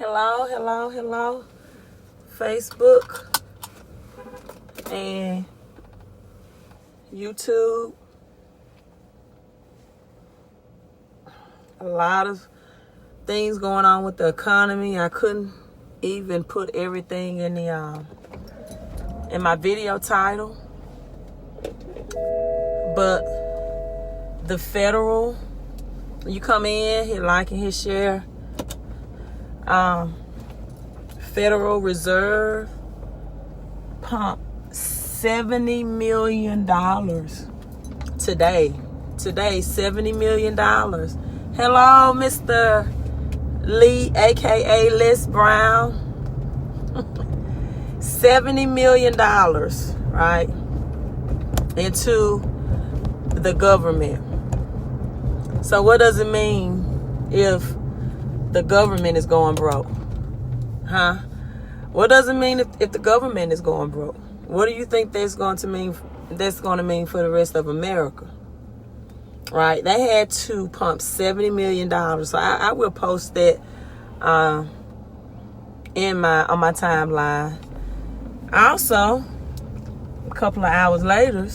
Hello, Facebook and YouTube. A lot of things going on with the economy. I couldn't even put everything in the in my video title, but the federal, you come in, hit like and hit share. Federal Reserve pumped $70 million today. $70 million. Hello, Mr. Lee, aka Les Brown. $70 million, right, into the government. So what does it mean if the government is going broke? Huh? What does it mean if the government is going broke? What do you think that's going to mean for the rest of America? Right? They had to pump $70 million. So I will post that on my timeline. Also, a couple of hours later,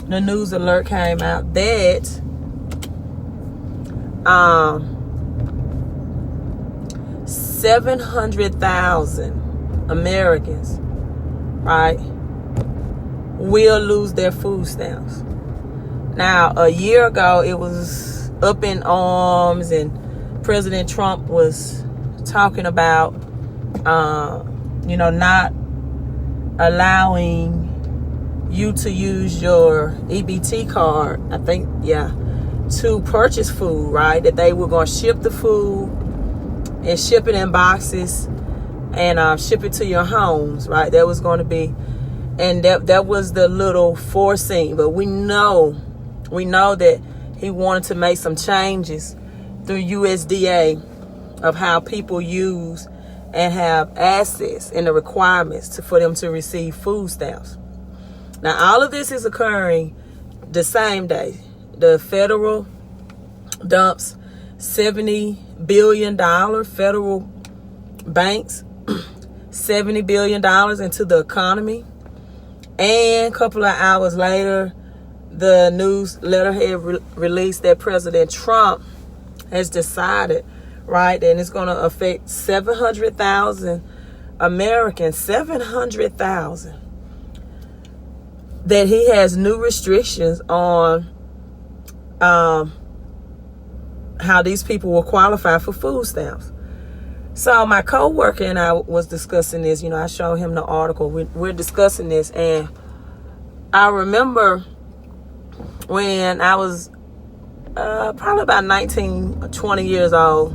the news alert came out that 700,000 Americans, right, will lose their food stamps. Now, a year ago, it was up in arms, and President Trump was talking about, not allowing you to use your EBT card, I think, to purchase food, right? That they were going to ship the food and ship it in boxes and ship it to your homes, right? That was going to be, and that was the little foreseen. But we know that he wanted to make some changes through USDA of how people use and have access and the requirements for them to receive food stamps. Now, all of this is occurring the same day. The federal dumps $70 billion, federal banks, $70 billion into the economy. And a couple of hours later, the newsletter had released that President Trump has decided, right, and it's going to affect 700,000 Americans, 700,000, that he has new restrictions on how these people will qualify for food stamps. So my coworker and I was discussing this. I showed him the article. We're discussing this, and I remember when I was probably about 19 or 20 years old,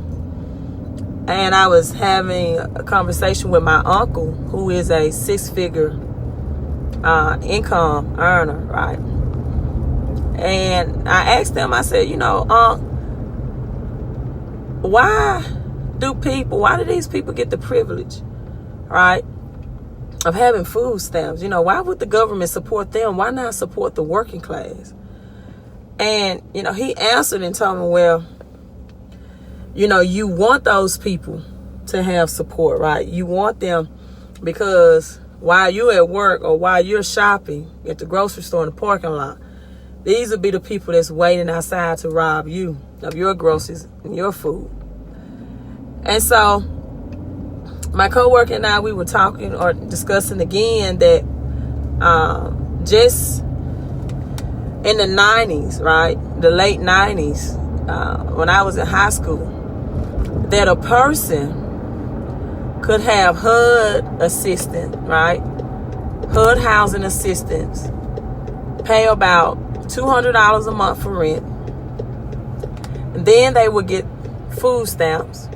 and I was having a conversation with my uncle, who is a six-figure income earner, right? And I asked him, I said, why do these people get the privilege, right, of having food stamps? Why would the government support them? Why not support the working class? And, he answered and told me, well, you want those people to have support, right? You want them because while you're at work or while you're shopping at the grocery store in the parking lot, these will be the people that's waiting outside to rob you of your groceries and your food. And so my coworker and I, we were talking or discussing again that just in the 90s, right, the late 90s, when I was in high school, that a person could have HUD assistance, right, HUD housing assistance, pay about $200 a month for rent, and then they would get food stamps,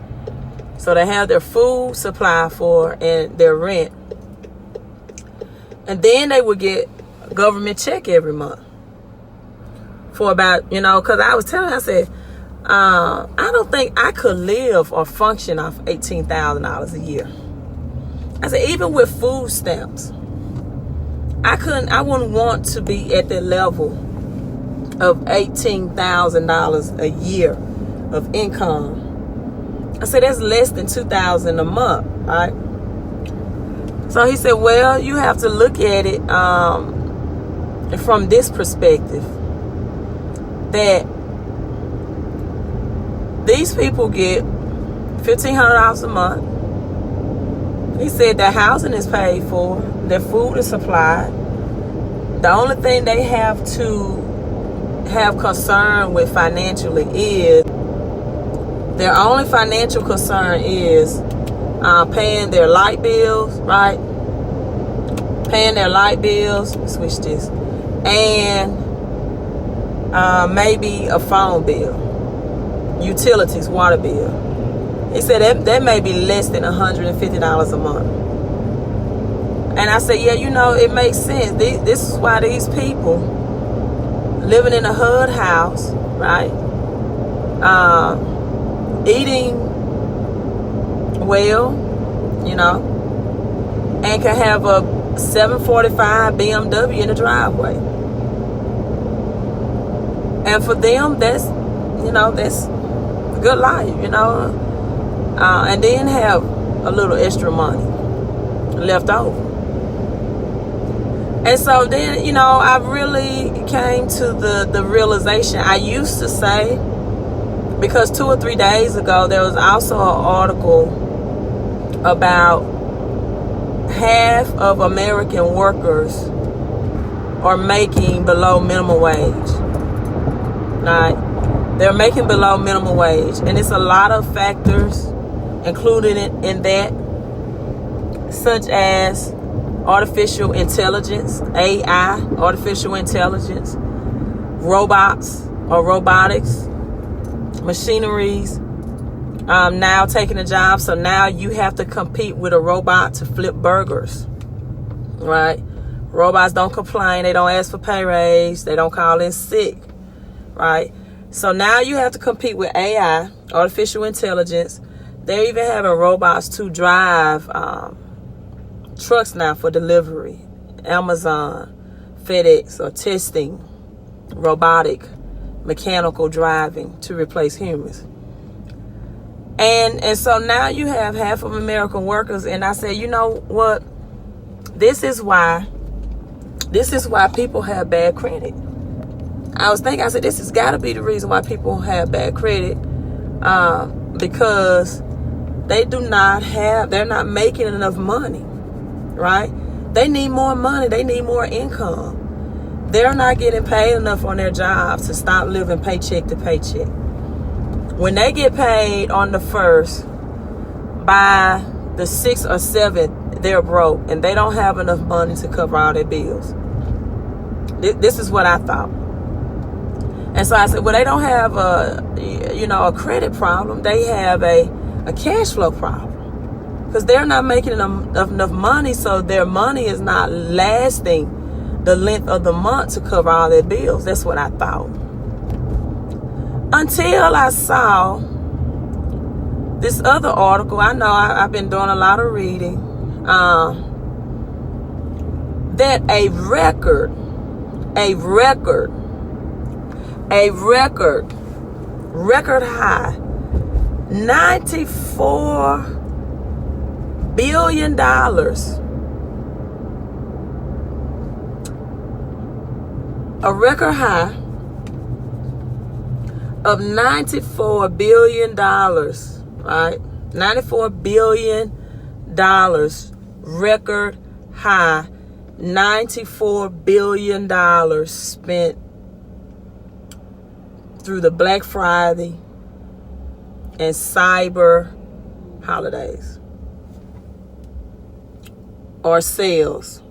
so they have their food supply for and their rent, and then they would get a government check every month for about, because I was telling her, I said, I don't think I could live or function off $18,000 a year. I said, even with food stamps, I wouldn't want to be at the level of $18,000 a year of income I said, that's less than $2,000 a month, right? So he said, well, you have to look at it from this perspective, that these people get $1,500 a month. He said their housing is paid for, their food is supplied. The only thing they have to have concern with financially is, their only financial concern is paying their light bills, right? Paying their light bills, switch this, and maybe a phone bill, utilities, water bill. He said that may be less than $150 a month. And I said, yeah, it makes sense. This is why these people living in a HUD house, right? Eating well, and can have a 745 BMW in the driveway. And for them, that's a good life, and then have a little extra money left over. And so then, I really came to the realization. I used to say, because 2 or 3 days ago, there was also an article about half of American workers are making below minimum wage. Right? They're making below minimum wage. And it's a lot of factors included in that, such as artificial intelligence, AI, artificial intelligence, robots or robotics, machineries now taking a job. So now you have to compete with a robot to flip burgers, right? Robots don't complain. They don't ask for pay raise. They don't call in sick, right? So now you have to compete with AI, artificial intelligence. They're even having robots to drive trucks now for delivery. Amazon, FedEx are testing robotic mechanical driving to replace humans. And so now you have half of American workers. And I said, you know what? This is why people have bad credit. I was thinking, I said, this has got to be the reason why people have bad credit, because they're not making enough money, right? They need more money. They need more income. They're not getting paid enough on their jobs to stop living paycheck to paycheck. When they get paid on the 1st, by the 6th or 7th, they're broke and they don't have enough money to cover all their bills. This is what I thought. And so I said, well, they don't have a credit problem. They have a cash flow problem, because they're not making enough money, so their money is not lasting the length of the month to cover all their bills. That's what I thought. Until I saw this other article. I know I've been doing a lot of reading. That a record high $94 billion a record high of $94 billion, right? $94 billion, record high, $94 billion spent through the Black Friday and cyber holidays or sales.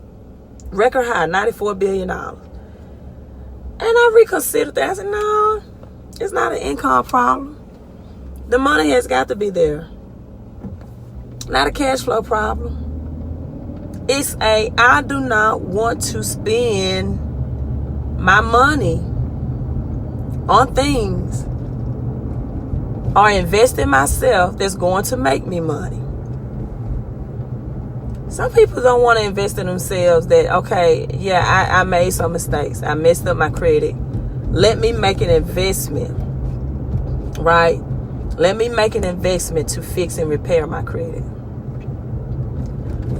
Record high, $94 billion. And I reconsidered that. I said, no, it's not an income problem. The money has got to be there. Not a cash flow problem. It's I do not want to spend my money on things or invest in myself that's going to make me money. Some people don't want to invest in themselves. That, okay, yeah, I made some mistakes. I messed up my credit. Let me make an investment, right? Let me make an investment to fix and repair my credit.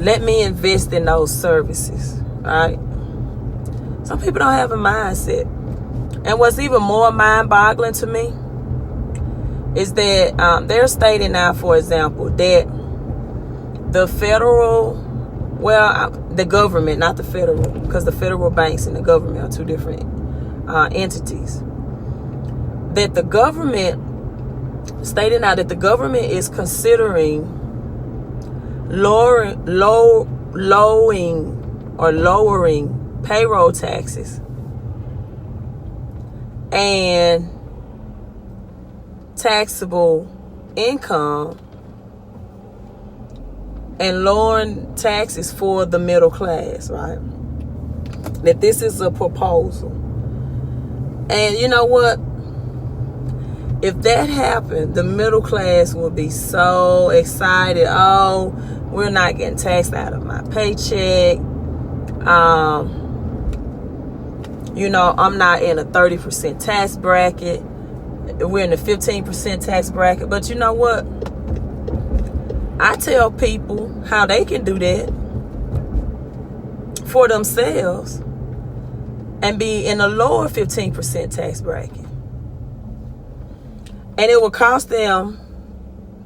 Let me invest in those services, right? Some people don't have a mindset. And what's even more mind-boggling to me is that they're stating now, for example, that the federal, the government, not the federal, because the federal banks and the government are two different entities, that the government, stating now that the government is considering lowering payroll taxes and taxable income and lowering taxes for the middle class, right? That this is a proposal. And you know what? If that happened, the middle class will be so excited. Oh, we're not getting taxed out of my paycheck. I'm not in a 30% tax bracket. We're in the 15% tax bracket. But you know what? I tell people how they can do that for themselves and be in a lower 15% tax bracket. And it will cost them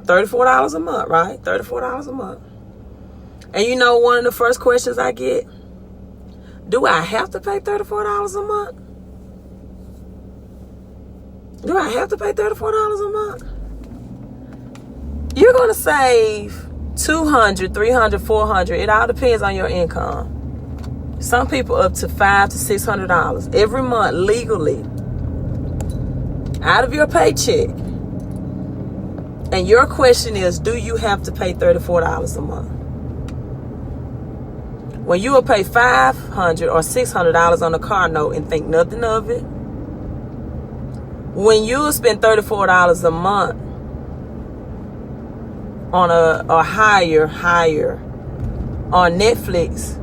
$34 a month, right? $34 a month. And you know, one of the first questions I get, do I have to pay $34 a month? Do I have to pay $34 a month? You're going to save $200, $300, $400. It all depends on your income. Some people up to $500 to $600 every month legally out of your paycheck. And your question is, do you have to pay $34 a month? When you will pay $500 or $600 on a car note and think nothing of it, when you will spend $34 a month on a higher on Netflix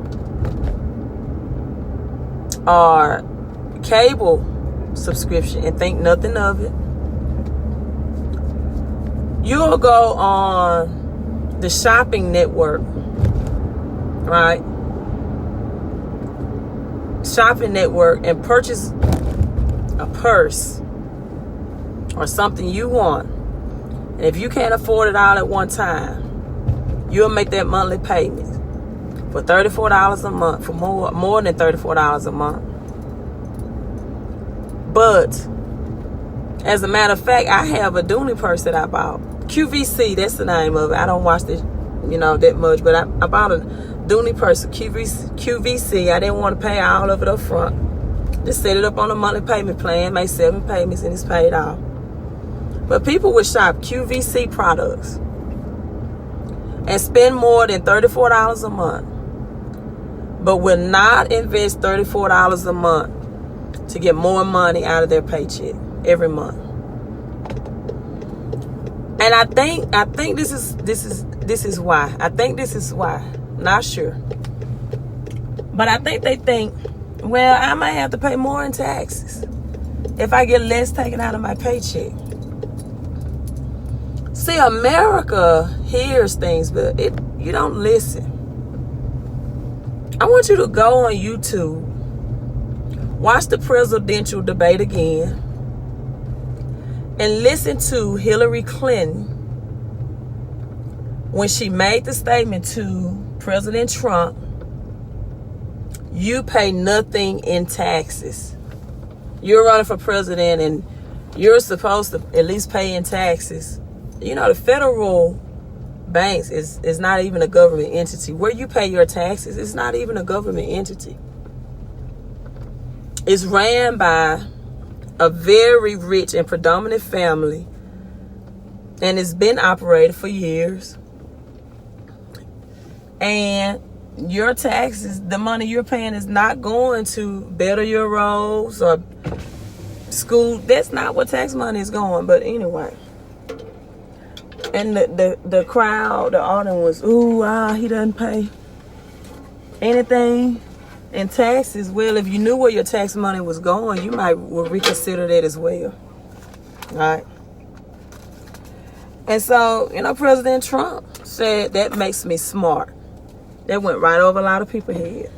or cable subscription and think nothing of it, you'll go on the shopping network, right? Shopping network and purchase a purse or something you want. And if you can't afford it all at one time, you'll make that monthly payment for $34 a month, for more than $34 a month. But as a matter of fact, I have a Dooney purse that I bought. QVC, that's the name of it. I don't watch this, that much, but I bought a Dooney purse, QVC. I didn't want to pay all of it up front. Just set it up on a monthly payment plan, make 7 payments, and it's paid off. But people would shop QVC products and spend more than $34 a month, but will not invest $34 a month to get more money out of their paycheck every month. And I think this is why. I think this is why. Not sure. But I think they think, well, I might have to pay more in taxes if I get less taken out of my paycheck. See, America hears things, but you don't listen. I want you to go on YouTube, watch the presidential debate again, and listen to Hillary Clinton when she made the statement to President Trump, you pay nothing in taxes. You're running for president and you're supposed to at least pay in taxes. The federal banks is not even a government entity. Where you pay your taxes, it's not even a government entity. It's ran by a very rich and predominant family, and it's been operated for years. And your taxes, the money you're paying, is not going to better your roads or school. That's not what tax money is going. But anyway. And the crowd, the audience was, he doesn't pay anything in taxes. Well, if you knew where your tax money was going, you might reconsider that as well. All right? And so, President Trump said that makes me smart. That went right over a lot of people's head.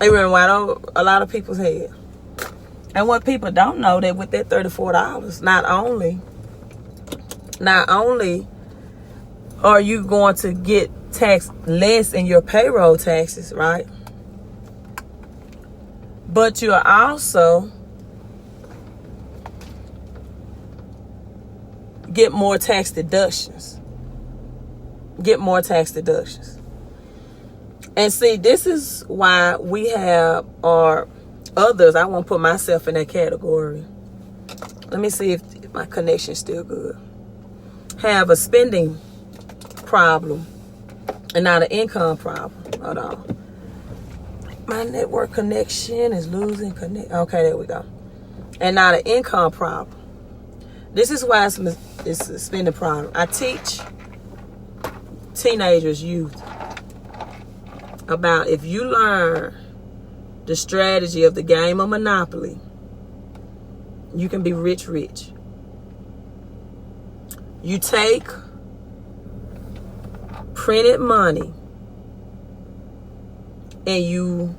It went right over a lot of people's head. And what people don't know, that with that $34, not only are you going to get taxed less in your payroll taxes, right? But you're also get more tax deductions. And see, this is why we have, or others, I won't put myself in that category. Let me see if my connection is still good. Have a spending problem and not an income problem. Hold on. My network connection is losing connect. Okay, there we go. And not an income problem. This is why it's a spending problem. I teach teenagers, youth, about if you learn the strategy of the game of Monopoly, you can be rich. You take printed money and you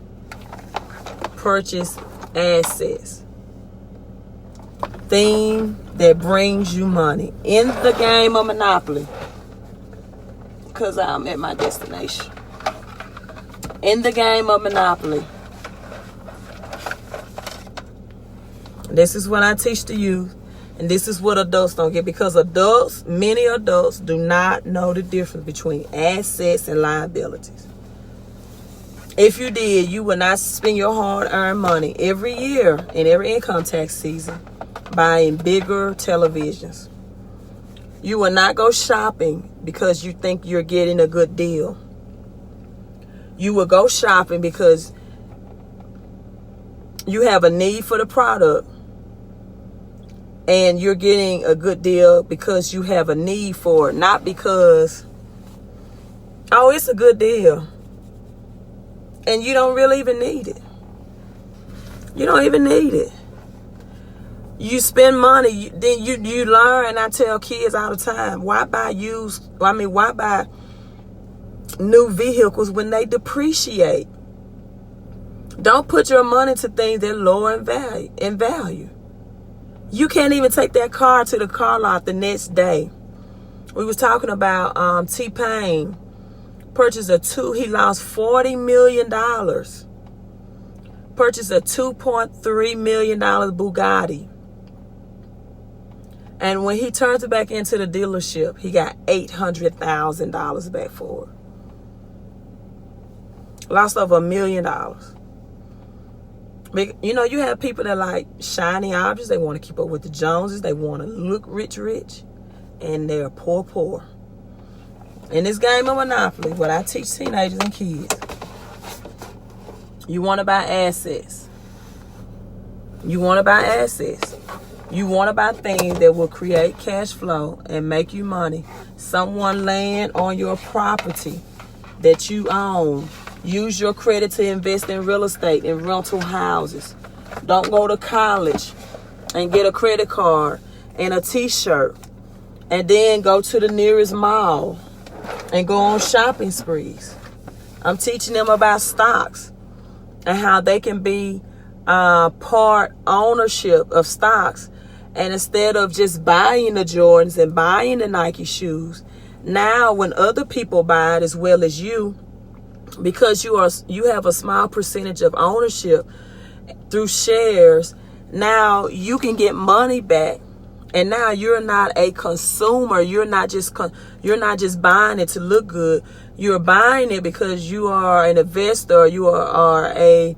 purchase assets. Thing that brings you money in the game of Monopoly. Because I'm at my destination. In the game of Monopoly. This is what I teach the youth. And this is what adults don't get. Because many adults do not know the difference between assets and liabilities. If you did, you would not spend your hard-earned money every year in every income tax season buying bigger televisions. You will not go shopping because you think you're getting a good deal. You will go shopping because you have a need for the product and you're getting a good deal because you have a need for it, not because, oh, it's a good deal. And you don't really even need it. You don't even need it. You spend money, then you learn, and I tell kids all the time, why buy new vehicles when they depreciate? Don't put your money to things that lower in value. You can't even take that car to the car lot the next day. We was talking about T-Pain purchased he lost $40 million. Purchased a $2.3 million Bugatti. And when he turns it back into the dealership, he got $800,000 back for it. Lost over $1 million. You have people that like shiny objects. They want to keep up with the Joneses. They want to look rich. And they're poor. In this game of Monopoly, what I teach teenagers and kids, you want to buy assets. You want to buy things that will create cash flow and make you money. Someone laying on your property that you own. Use your credit to invest in real estate and rental houses. Don't go to college and get a credit card and a t-shirt and then go to the nearest mall and go on shopping sprees. I'm teaching them about stocks and how they can be part ownership of stocks. And instead of just buying the Jordans and buying the Nike shoes, now when other people buy it as well as you, because you have a small percentage of ownership through shares, now you can get money back. And now you're not a consumer. You're not just buying it to look good. You're buying it because you are an investor. You are a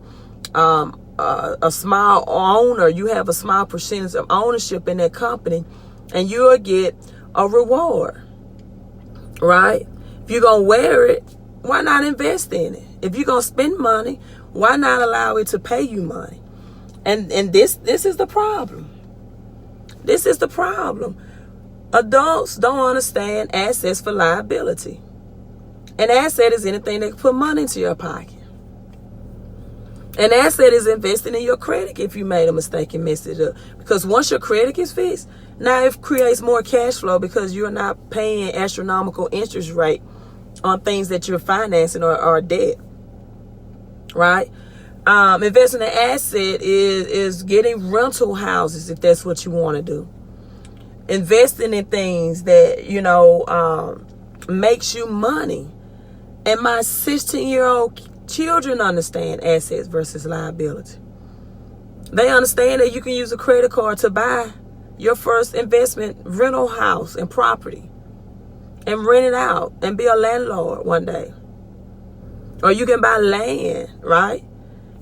small owner. You have a small percentage of ownership in that company, and you'll get a reward, right? If you're gonna wear it, why not invest in it? If you're gonna spend money, why not allow it to pay you money? And this is the problem. This is the problem. Adults don't understand assets for liability. An asset is anything that can put money into your pocket. An asset is investing in your credit if you made a mistake and messed it up. Because once your credit is fixed, Now it creates more cash flow because you're not paying astronomical interest rate on things that you're financing or debt, right? Investing in asset is getting rental houses if that's what you want to do. Investing in things that, makes you money. And my 16-year-old children understand assets versus liability. They understand that you can use a credit card to buy your first investment rental house and property and rent it out and be a landlord one day. Or you can buy land, right?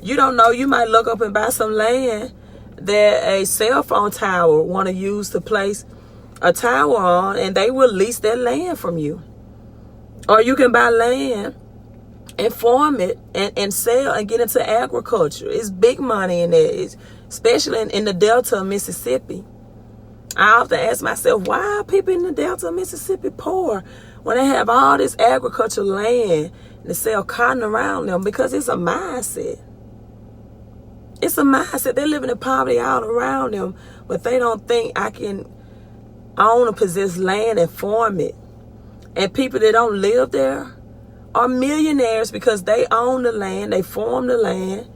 You don't know, you might look up and buy some land that a cell phone tower want to use to place a tower on, and they will lease that land from you. Or you can buy land and farm it and sell and get into agriculture. It's big money in there, especially in the Delta of Mississippi. I often ask myself, why are people in the Delta of Mississippi poor when they have all this agricultural land and they sell cotton around them? Because it's a mindset. It's a mindset. They're living in poverty all around them, but they don't think I can own or possess land and farm it. And people that don't live there are millionaires because they own the land, they farm the land,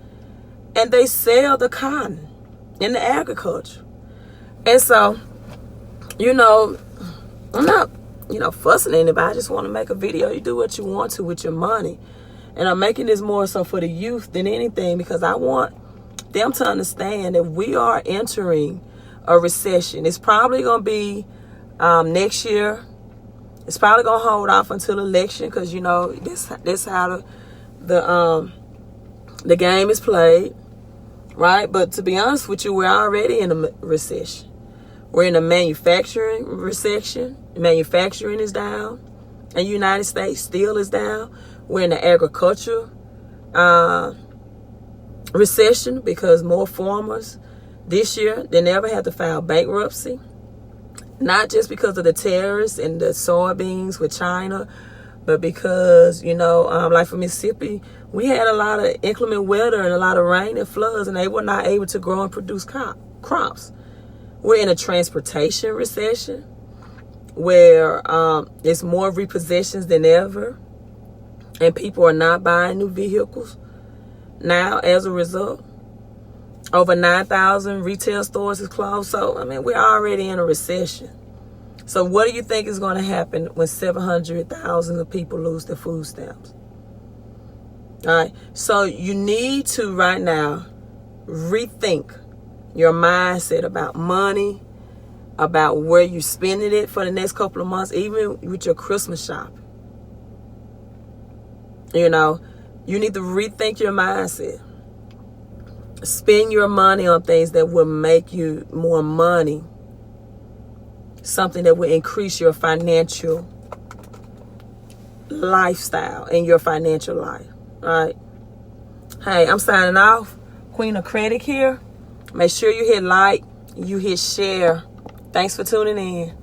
and they sell the cotton in the agriculture. And so, I'm not, fussing anybody. I just want to make a video. You do what you want to with your money. And I'm making this more so for the youth than anything because I want them to understand that we are entering a recession. It's probably going to be next year. It's probably going to hold off until election because, this how the game is played, right? But to be honest with you, we're already in a recession. We're in a manufacturing recession. Manufacturing is down. In the United States, steel is down. We're in the agriculture recession because more farmers this year than ever had to file bankruptcy. Not just because of the tariffs and the soybeans with China, but because, like for Mississippi, we had a lot of inclement weather and a lot of rain and floods, and they were not able to grow and produce crops. We're in a transportation recession where it's more repossessions than ever, and people are not buying new vehicles now as a result. Over 9,000 retail stores is closed. So, we're already in a recession. So what do you think is going to happen when 700,000 of people lose their food stamps? All right. So you need to right now rethink your mindset about money, about where you're spending it for the next couple of months, even with your Christmas shopping. You need to rethink your mindset. Spend your money on things that will make you more money. Something that will increase your financial lifestyle and your financial life. All right. Hey, I'm signing off. Queen of Credit here. Make sure you hit like, you hit share. Thanks for tuning in.